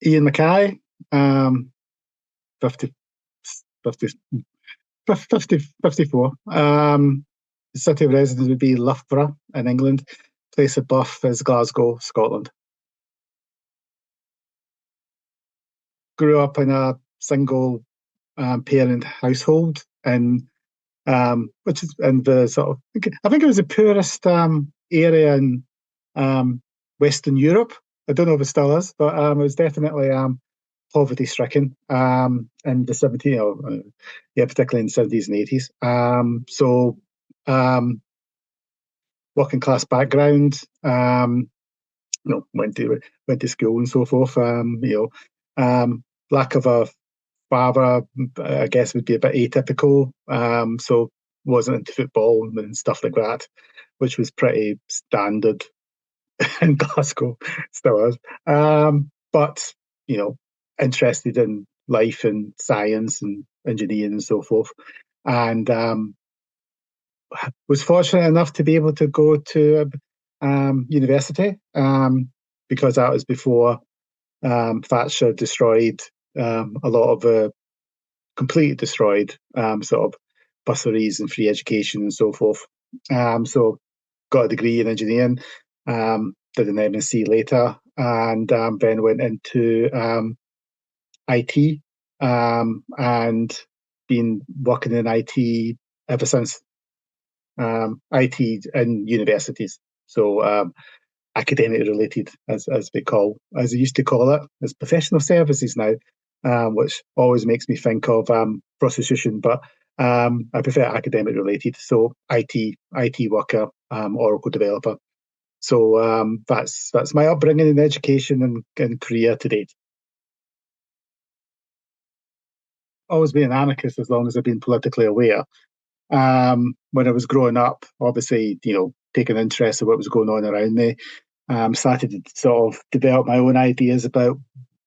Iain McKay, 50, 50, 54. The city of residence would be Loughborough in England. Place of birth is Glasgow, Scotland. Grew up in a single parent household, and which is in the sort of, I think it was the poorest area in Western Europe. I don't know if it still is, but it was definitely poverty-stricken in the 70s, particularly in the 70s and 80s. So working class background, went to school and so forth. Lack of a father, I guess, would be a bit atypical. So wasn't into football and stuff like that, which was pretty standard in Glasgow, still is. But interested in life and science and engineering and so forth, and was fortunate enough to be able to go to university, because that was before Thatcher destroyed a lot of the completely destroyed sort of bursaries and free education and so forth. So got a degree in engineering, did an MSc later, and then went into IT, and been working in IT ever since. IT in universities, so academic related, as they used to call it, as professional services now, which always makes me think of prostitution, but I prefer academic related. So IT worker, Oracle developer. So that's my upbringing in education and career to date. Always been an anarchist as long as I've been politically aware. When I was growing up, obviously, taking interest in what was going on around me, started to sort of develop my own ideas about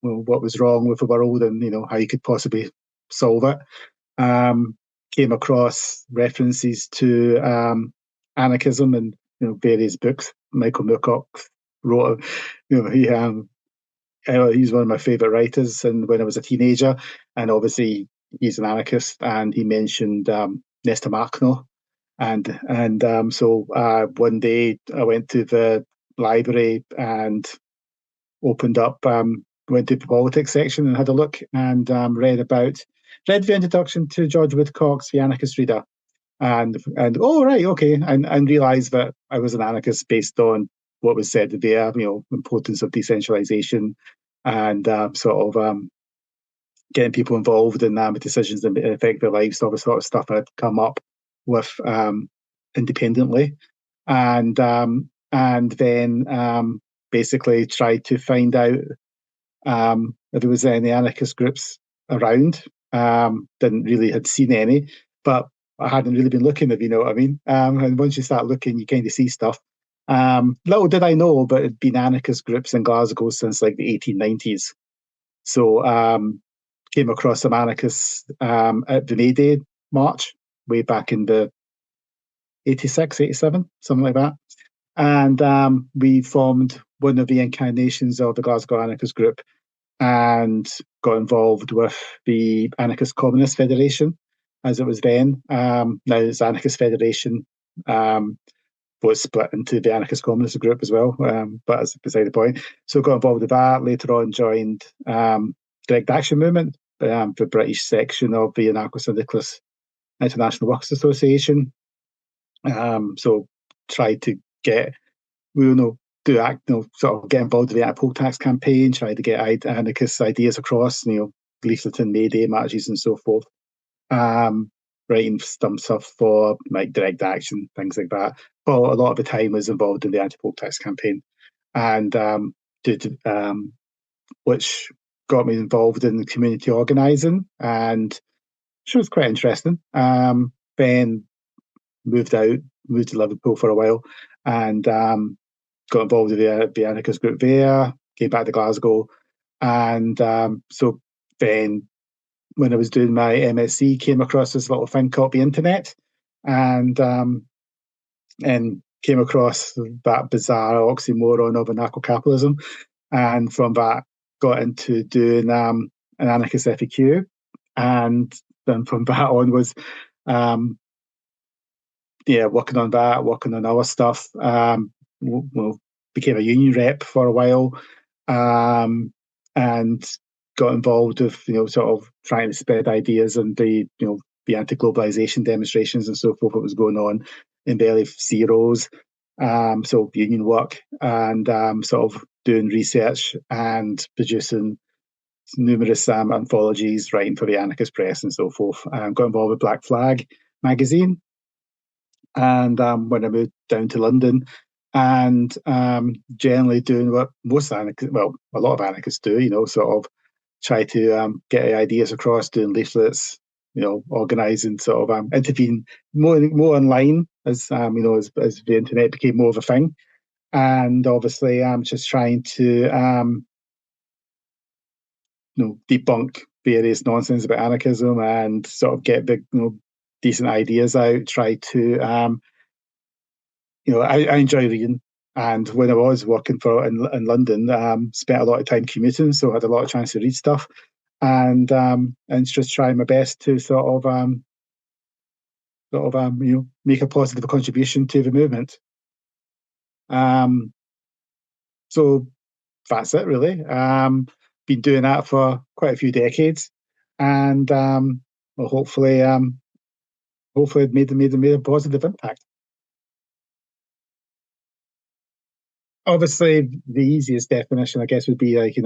what was wrong with the world and how you could possibly solve it. Came across references to anarchism in various books. Michael Moorcock wrote, he's one of my favourite writers. And when I was a teenager, and obviously he's an anarchist, and he mentioned Nesta Markno, and so one day I went to the library and opened up, went to the politics section and had a look, and read the introduction to George Woodcock's The Anarchist Reader, and oh right, okay, and realised that I was an anarchist based on what was said there, importance of decentralisation and sort of getting people involved in decisions that affect their lives, all the sort of stuff that had come up with independently, and then basically tried to find out if there was any anarchist groups around. Didn't really had seen any, but I hadn't really been looking, if you know what I mean. And once you start looking, you kind of see stuff. Little did I know, but it'd been anarchist groups in Glasgow since like the 1890s. So came across some anarchists at the May Day march way back in the 86, 87, something like that. And we formed one of the incarnations of the Glasgow Anarchist Group and got involved with the Anarchist Communist Federation, as it was then. Now it's Anarchist Federation, was split into the Anarchist Communist Group as well, but that's beside the point. So got involved with that. Later on joined Direct Action Movement, the British section of the Anarcho-Syndicalist International Workers Association. So tried to get, sort of get involved with the anti-poll tax campaign, tried to get anarchist ideas across, leafleting May Day marches and so forth. Writing some stuff for like Direct Action, things like that. But a lot of the time was involved in the anti-poll tax campaign, and which got me involved in community organising, and which was quite interesting. Then moved to Liverpool for a while, and got involved with the anarchist group there, came back to Glasgow, and so then when I was doing my MSc, came across this little thing called the internet, and came across that bizarre oxymoron of anarcho-capitalism, and from that got into doing an anarchist FAQ, and then from that on was working on that, working on other stuff. Well, became a union rep for a while, and got involved with sort of trying to spread ideas and the anti-globalization demonstrations and so forth that was going on in the early zeros. So union work and sort of doing research and producing numerous anthologies, writing for the Anarchist Press and so forth. Got involved with Black Flag magazine, and when I moved down to London, and generally doing what most anarchists, well, a lot of anarchists do, sort of try to get ideas across, doing leaflets, organising, sort of intervening more online as as the internet became more of a thing, and obviously just trying to debunk various nonsense about anarchism and sort of get the decent ideas out. Try to I enjoy reading, and when I was working in London, spent a lot of time commuting, so I had a lot of chance to read stuff, and just trying my best to sort of make a positive contribution to the movement. So that's it, really. Been doing that for quite a few decades, and well, hopefully it made a positive impact. Obviously, the easiest definition, I guess, would be like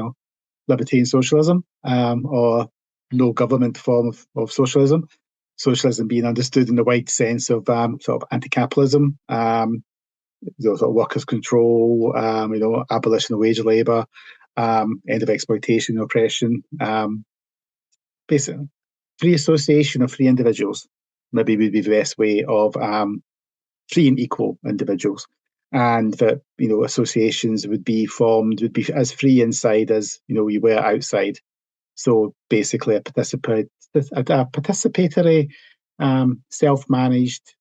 libertarian socialism, or no government form of socialism. Socialism being understood in the wide sense of sort of anti-capitalism, sort of workers' control, abolition of wage labour, end of exploitation and oppression, basically free association of free individuals. Maybe would be the best way of free and equal individuals, and that associations would be as free inside as we were outside. So basically, a participatory, self-managed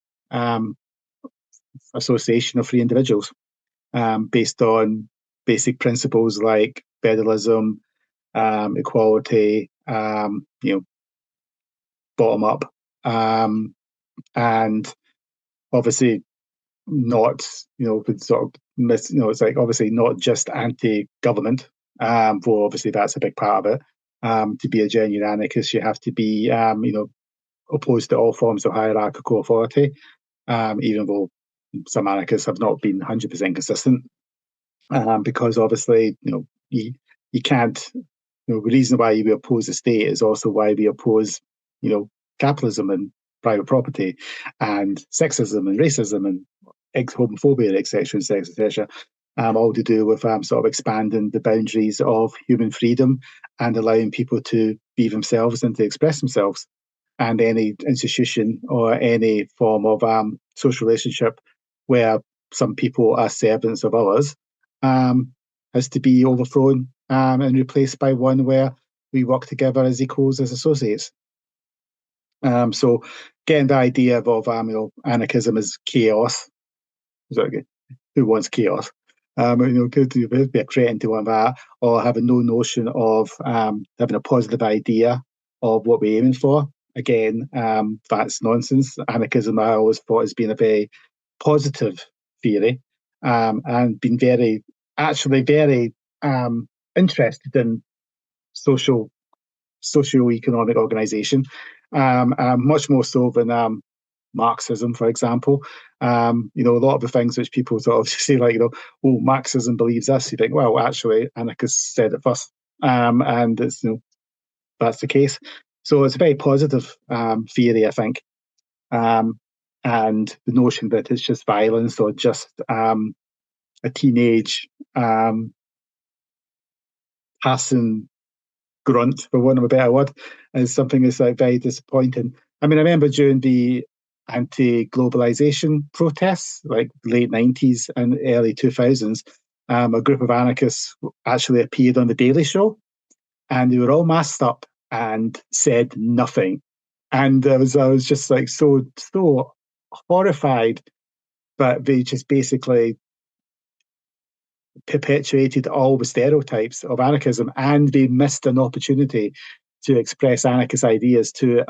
association of free individuals, based on basic principles like federalism, equality, bottom up, and obviously not sort of it's like obviously not just anti-government, though obviously that's a big part of it. To be a genuine anarchist, you have to be opposed to all forms of hierarchical authority, even though some anarchists have not been 100% consistent, because obviously you can't. The reason why we oppose the state is also why we oppose capitalism and private property and sexism and racism and homophobia, etc., etc. All to do with sort of expanding the boundaries of human freedom and allowing people to be themselves and to express themselves. And any institution or any form of social relationship where some people are servants of others has to be overthrown and replaced by one where we work together as equals, as associates. So getting the idea of anarchism as chaos. Who wants chaos? Could be a cretin to want that, or having no notion of having a positive idea of what we're aiming for. Again, that's nonsense. Anarchism, I always thought, has been a very positive theory, and been very interested in socio-economic organisation, much more so than Marxism, for example. A lot of the things which people sort of say, like, Marxism believes this. You think, well, actually, anarchists said it first, and it's that's the case. So it's a very positive theory, I think, and the notion that it's just violence or just a teenage passing grunt, for want of a better word, is something that's like very disappointing. I mean, I remember during the anti-globalization protests, like late 90s and early 2000s, a group of anarchists actually appeared on The Daily Show, and they were all masked up and said nothing. And I was just like so horrified that they just basically perpetuated all the stereotypes of anarchism, and they missed an opportunity to express anarchist ideas to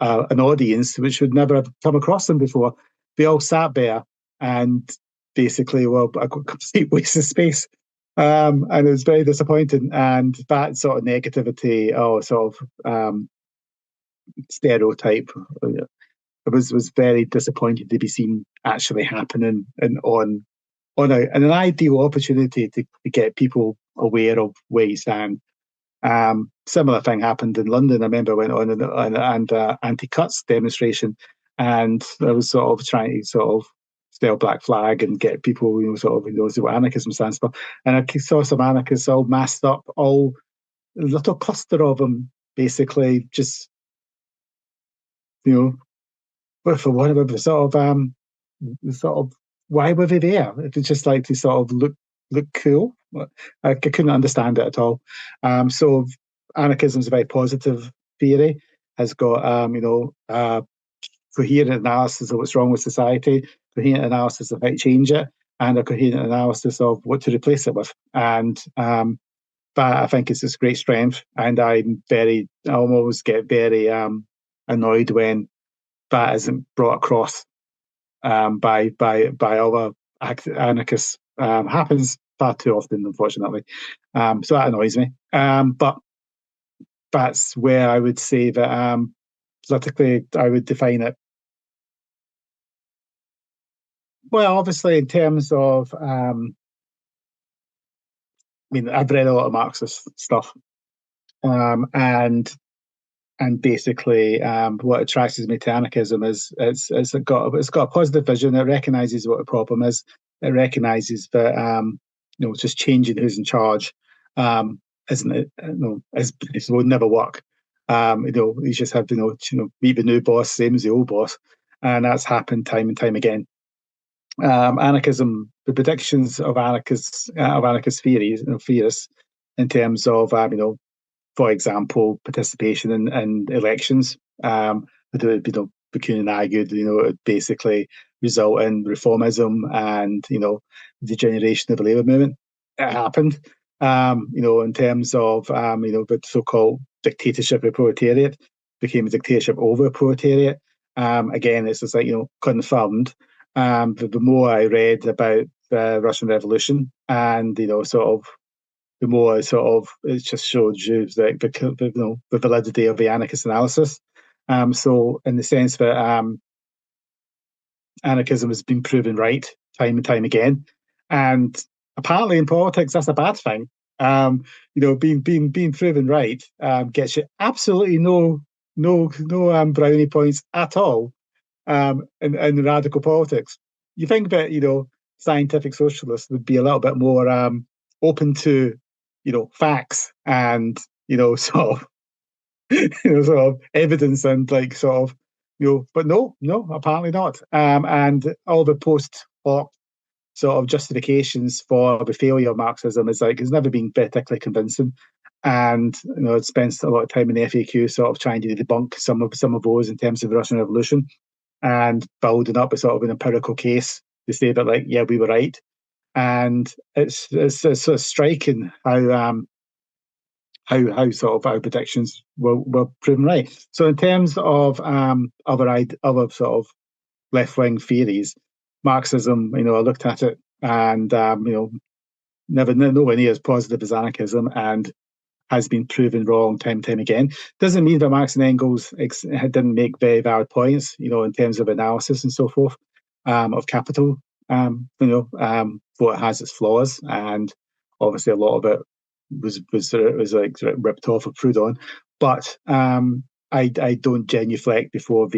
an audience which would never have come across them before. They all sat there and basically, well, a complete waste of space. And it was very disappointing. And that sort of negativity, or sort of stereotype, it was very disappointing to be seen actually happening and on an ideal opportunity to get people aware of where you stand. Similar thing happened in London. I remember I went on an anti-cuts demonstration, and I was sort of trying to sort of still black flag and get people, sort of, what anarchism stands for. And I saw some anarchists all masked up, all a little cluster of them, basically just, for whatever sort of, why were they there? It was just like to sort of look cool. I couldn't understand it at all. So anarchism is a very positive theory. Has got coherent analysis of what's wrong with society, coherent analysis of how to change it, and a coherent analysis of what to replace it with. And that, I think, is its great strength. And I always get very annoyed when that isn't brought across by other anarchists. Happens far too often, unfortunately. So that annoys me. But that's where I would say that politically I would define it. Well, obviously, in terms of, I've read a lot of Marxist stuff, and basically, what attracts me to anarchism is it's got a positive vision. It recognises what the problem is. It recognises that just changing who's in charge isn't it? It will never work. You just have meet the new boss, same as the old boss, and that's happened time and time again. Anarchism, the predictions of anarchist theorists in terms of for example, participation in elections. Bakunin argued, it would basically result in reformism and degeneration of the labour movement. It happened. In terms of the so-called dictatorship of proletariat became a dictatorship over proletariat. Again, it's just like confirmed. The more I read about the Russian Revolution, and the more it just showed you the validity of the anarchist analysis. So in the sense that anarchism has been proven right time and time again, and apparently in politics that's a bad thing. Being proven right gets you absolutely no brownie points at all in radical politics. You think that scientific socialists would be a little bit more open to facts and sort of sort of evidence and but no, apparently not. And all the post hoc sort of justifications for the failure of Marxism has never been particularly convincing. And it spends a lot of time in the FAQ sort of trying to debunk some of those in terms of the Russian Revolution, and building up a sort of an empirical case to say that yeah, we were right. And it's sort of striking how sort of our predictions were proven right. So in terms of other sort of left wing theories, Marxism, I looked at it and nowhere near as positive as anarchism, and has been proven wrong time and time again. Doesn't mean that Marx and Engels didn't make very valid points, in terms of analysis and so forth of capital. But it has its flaws, and obviously a lot of it was ripped off of Proudhon. But I don't genuflect before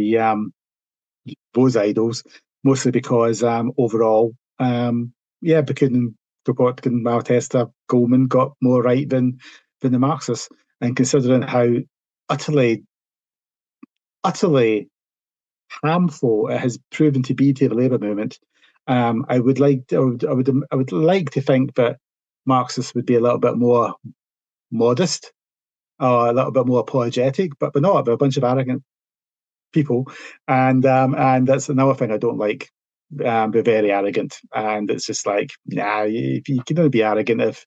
those idols, mostly because overall, Bakunin, Kropotkin, Malatesta, Goldman got more right than the Marxists. And considering how utterly harmful it has proven to be to the labour movement, I would like to think that Marxists would be a little bit more modest or a little bit more apologetic, but they're not. They're a bunch of arrogant people, and that's another thing I don't like be very arrogant, and it's just like, nah, you can only be arrogant if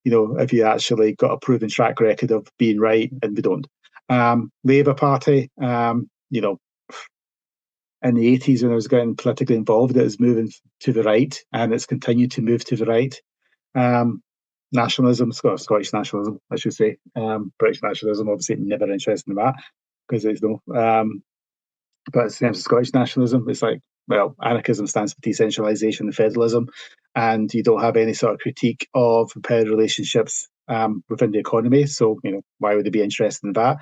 if you actually got a proven track record of being right, and we don't. Labour Party, in the 80s when I was getting politically involved, it was moving to the right, and it's continued to move to the right. Nationalism, Scottish nationalism, I should say. British nationalism, obviously, never interested in that because there's no. But in terms of Scottish nationalism, it's like, well, anarchism stands for decentralisation and federalism, and you don't have any sort of critique of power relationships within the economy. So, why would they be interested in that?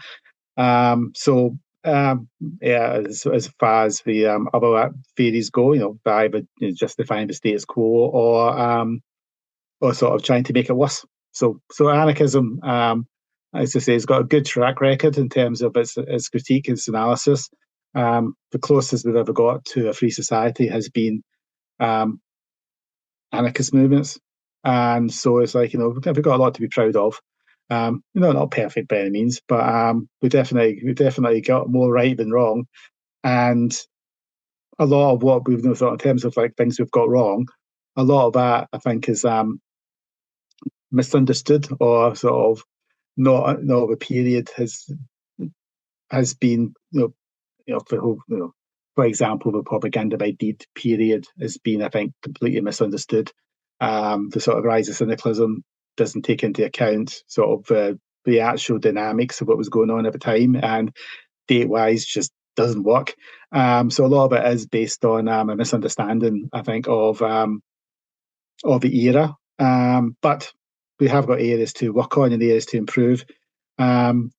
Yeah, as far as the other theories go, either justifying the status quo or sort of trying to make it worse. So anarchism, as I say, has got a good track record in terms of its critique, its analysis. The closest we've ever got to a free society has been anarchist movements, and so it's like we've got a lot to be proud of. Not perfect by any means, but we definitely got more right than wrong, and a lot of what we've thought in terms of like things we've got wrong, a lot of that I think is misunderstood, or sort of not of a period has been for example, the propaganda by deed period has been, I think, completely misunderstood. The sort of rise of cynicalism doesn't take into account sort of the actual dynamics of what was going on at the time, and date-wise just doesn't work. So a lot of it is based on a misunderstanding, I think, of the era. But we have got areas to work on and areas to improve. And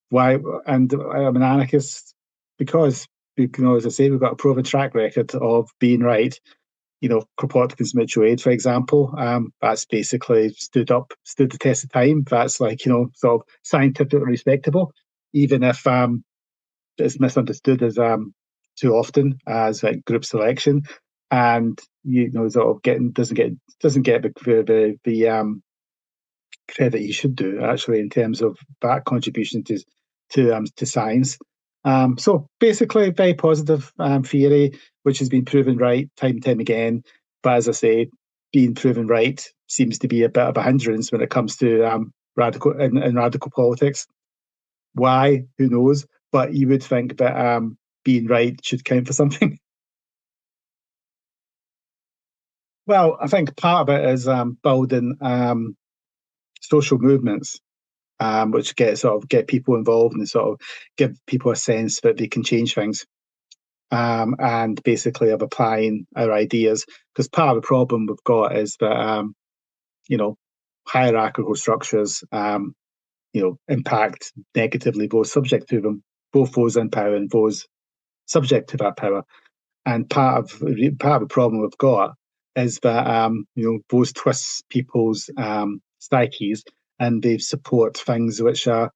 why? And I'm an anarchist because, as I say, we've got a proven track record of being right. Kropotkin's mutual aid, for example, that's basically stood the test of time. That's like, sort of scientifically respectable, even if it's misunderstood as too often as like group selection, and sort of doesn't get the credit you should do, actually, in terms of that contribution to science. So basically, very positive theory, which has been proven right time and time again. But as I say, being proven right seems to be a bit of a hindrance when it comes to radical politics. Why? Who knows? But you would think that being right should count for something. Well, I think part of it is building social movements, which get people involved and sort of give people a sense that they can change things, and basically of applying our ideas. Because part of the problem we've got is that hierarchical structures impact negatively both subject to them, both those in power and those subject to that power. And part of the problem we've got is that those twists people's psyches, and they support things which are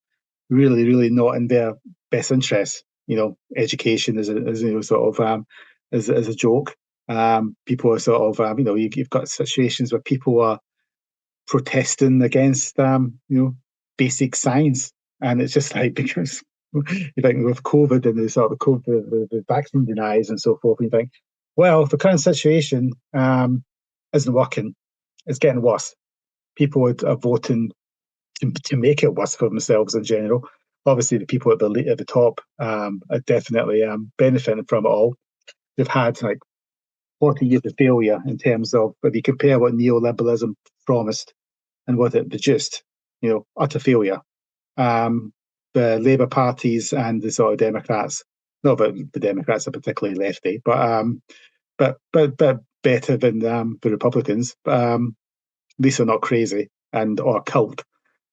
really, really not in their best interests. Education is sort of as a joke. People are sort of you've got situations where people are protesting against basic science, and it's just like, because you think with COVID and the sort of the vaccine denies and so forth, and you think, well, the current situation isn't working. It's getting worse. People are voting to make it worse for themselves in general. Obviously, the people at the top are definitely benefiting from it all. They've had like 40 years of failure in terms of, if you compare what neoliberalism promised and what it produced, utter failure. The Labour parties and the sort of Democrats, not that the Democrats are particularly lefty, but better than the Republicans. At least they're not crazy or a cult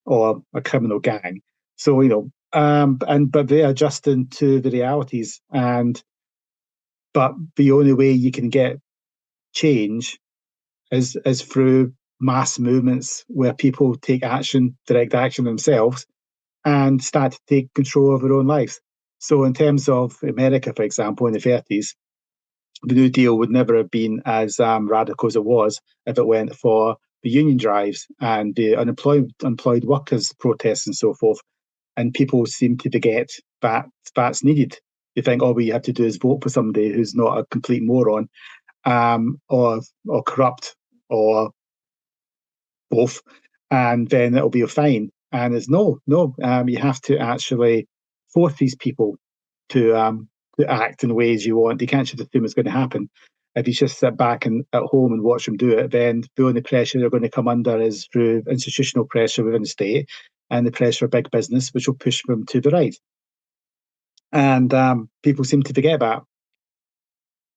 or a criminal gang. So but they're adjusting to the realities, but the only way you can get change is through mass movements where people take direct action themselves, and start to take control of their own lives. So in terms of America, for example, in the 30s, the New Deal would never have been as radical as it was if it went for the union drives and the unemployed workers' protests and so forth. And people seem to forget that that's needed. you think all you have to do is vote for somebody who's not a complete moron, or corrupt, or both, and then it'll be fine. And it's no, you have to actually force these people to act in ways you want. You can't just assume it's going to happen. If you just sit back and at home and watch them do it, then the only pressure they're going to come under is through institutional pressure within the state and the pressure of big business, which will push them to the right. And people seem to forget that.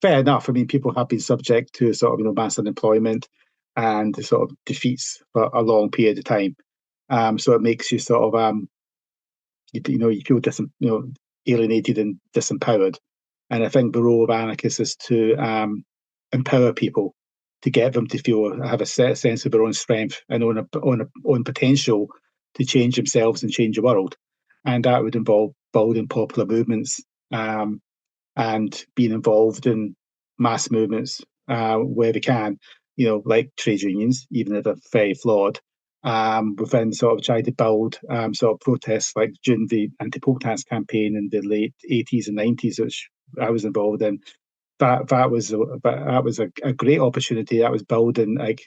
Fair enough. I mean, people have been subject to sort of mass unemployment and sort of defeats for a long period of time. So it makes you sort of you feel alienated and disempowered. And I think the role of anarchists is to empower people, to get them to have a sense of their own strength and own potential to change themselves and change the world. And that would involve building popular movements, and being involved in mass movements where they can, like trade unions, even if they're very flawed, within sort of trying to build sort of protests like during the anti-poll tax campaign in the late 80s and 90s, which I was involved in. That was a great opportunity. That was building like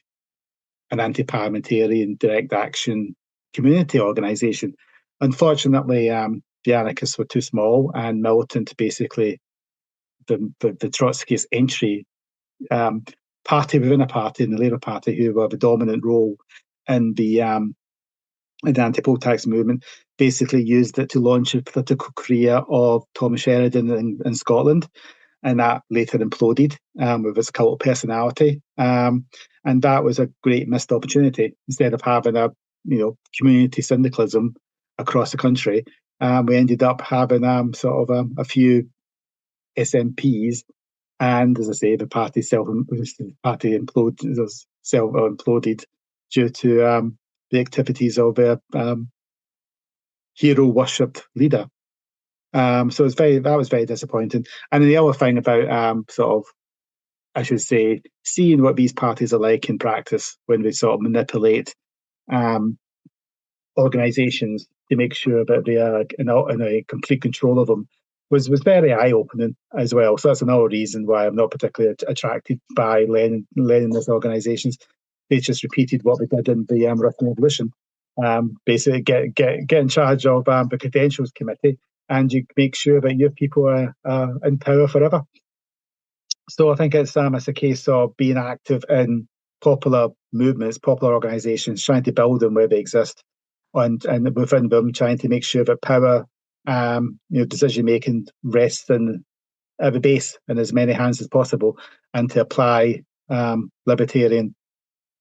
an anti-parliamentarian direct action community organisation. Unfortunately, the anarchists were too small and militant to basically the Trotskyist entry party within a party, in the Labour Party, who were the dominant role in the anti-poll tax movement, basically used it to launch a political career of Thomas Sheridan in Scotland, and that later imploded with its cult personality. And that was a great missed opportunity. Instead of having a community syndicalism across the country, we ended up having a few SNPs, and as I say, the party imploded due to the activities of their hero worshipped leader. So that was very disappointing. And then the other thing about I should say, seeing what these parties are like in practice when they sort of manipulate organisations to make sure that they are in a complete control of them was very eye-opening as well. So that's another reason why I'm not particularly attracted by Leninist organisations. They just repeated what they did in the Russian Revolution. Basically, get in charge of the credentials committee, and you make sure that your people are in power forever. So I think it's a case of being active in popular movements, popular organisations, trying to build them where they exist, and within them trying to make sure that power, decision making rests in at the base in as many hands as possible, and to apply libertarian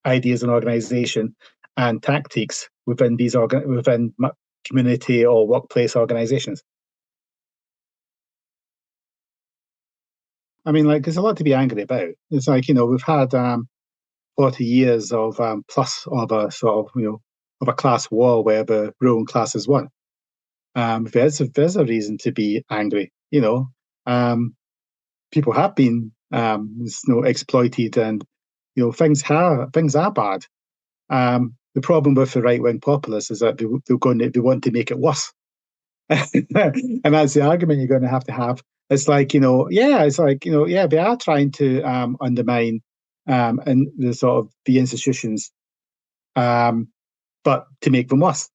ideas and organisation and tactics within within community or workplace organisations. I mean, like, there's a lot to be angry about. It's like, we've had 40 years of plus of a sort of a class war where the ruling class has won. There's a reason to be angry. People have been exploited, and things are bad. The problem with the right wing populists is that they want to make it worse. And that's the argument you're going to have. It's like, they are trying to undermine and the sort of the institutions, but to make them worse.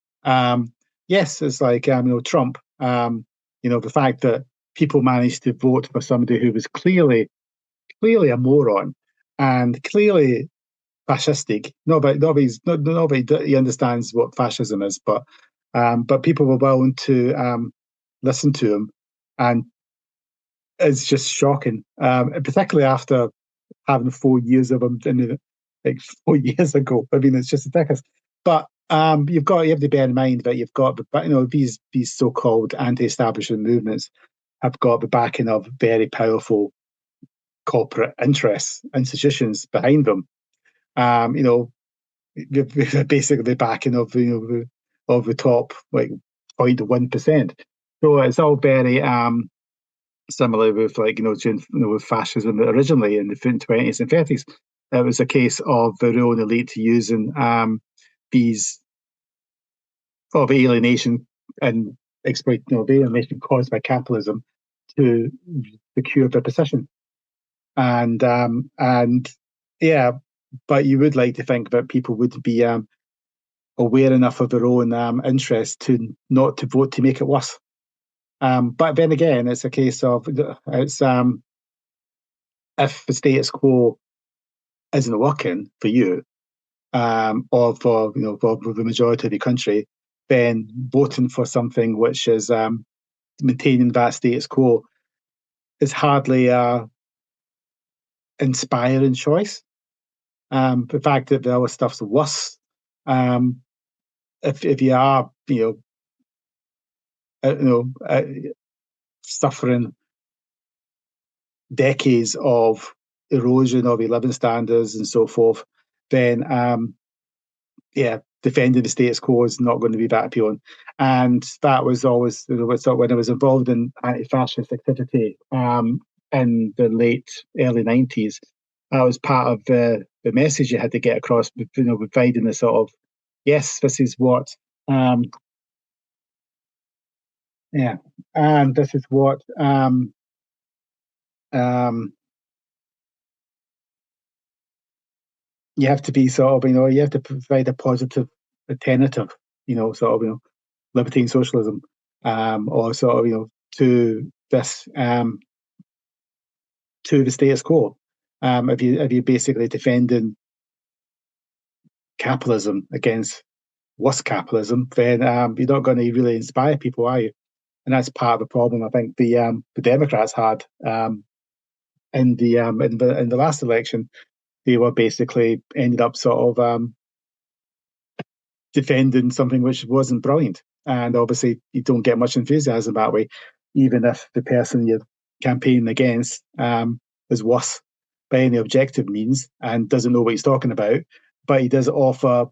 Yes, it's like Trump. The fact that people managed to vote for somebody who was clearly a moron and clearly fascistic. Nobody understands what fascism is, but people were willing to listen to him, and it's just shocking, particularly after having 4 years of him like 4 years ago. I mean, it's just ridiculous. But you have to bear in mind that you've got these so-called anti-establishment movements have got the backing of very powerful corporate interests, institutions behind them. Basically the backing of the top like 0.1%. So it's all very similar with with fascism originally in the 20s and 30s. It was a case of the ruling elite using these of alienation and alienation caused by capitalism to secure their position. And yeah, but you would like to think that people would be aware enough of their own interest to not to vote to make it worse. But then again, it's a case of it's if the status quo isn't working for you, or for for the majority of the country, then voting for something which is maintaining that status quo is hardly a inspiring choice. The fact that the other stuff's worse, if you are suffering decades of erosion of your living standards and so forth, then defending the status quo is not going to be that appealing. And that was always when I was involved in anti-fascist activity in the early 90s. That was part of the message you had to get across, providing the sort of, yes, this is what, and this is what you have to be sort of, you have to provide a positive alternative, liberty and socialism, or sort of, to this, to the status quo. If you're basically defending capitalism against worse capitalism, then you're not going to really inspire people, are you? And that's part of the problem I think the Democrats had in the last election. They were basically ended up sort of defending something which wasn't brilliant, and obviously you don't get much enthusiasm that way, even if the person you're campaigning against is worse by any objective means and doesn't know what he's talking about, but he does offer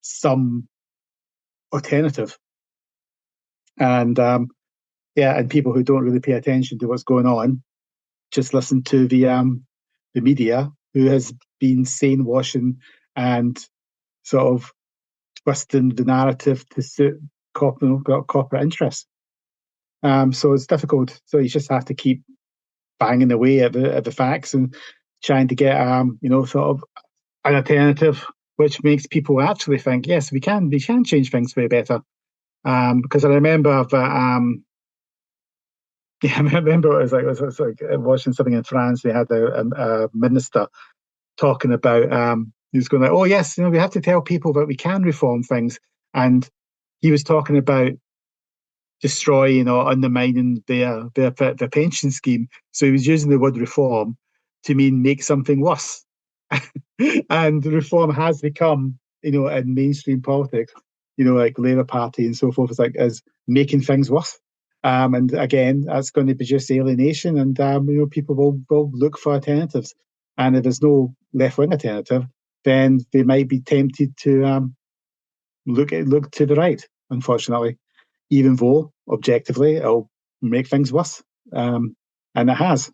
some alternative. And and people who don't really pay attention to what's going on just listen to the media, who has been saying-washing and sort of twisting the narrative to suit corporate interests. So it's difficult. So you just have to keep banging away at the facts and trying to get sort of an alternative which makes people actually think, yes, we can change things for the better. Because I remember that I remember it was like watching something in France. They had a minister talking about he was going like, oh yes, we have to tell people that we can reform things, and he was talking about destroying or undermining their pension scheme. So he was using the word reform to mean make something worse. And reform has become, in mainstream politics, like Labour Party and so forth, as making things worse. And again, that's going to produce alienation, and people will look for alternatives. And if there's no left-wing alternative, then they might be tempted to look to the right, unfortunately, even though objectively it'll make things worse. And it has.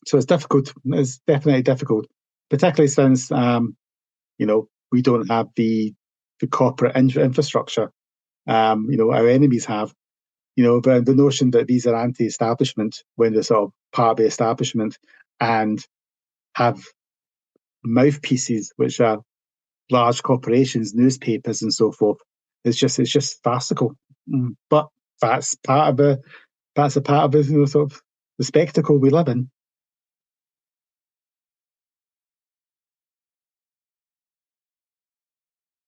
So it's difficult. It's definitely difficult, particularly since we don't have the corporate infrastructure our enemies have. The notion that these are anti-establishment when they're sort of part of the establishment and have mouthpieces which are large corporations, newspapers, and so forth. It's just farcical. But that's a part of the sort of the spectacle we live in.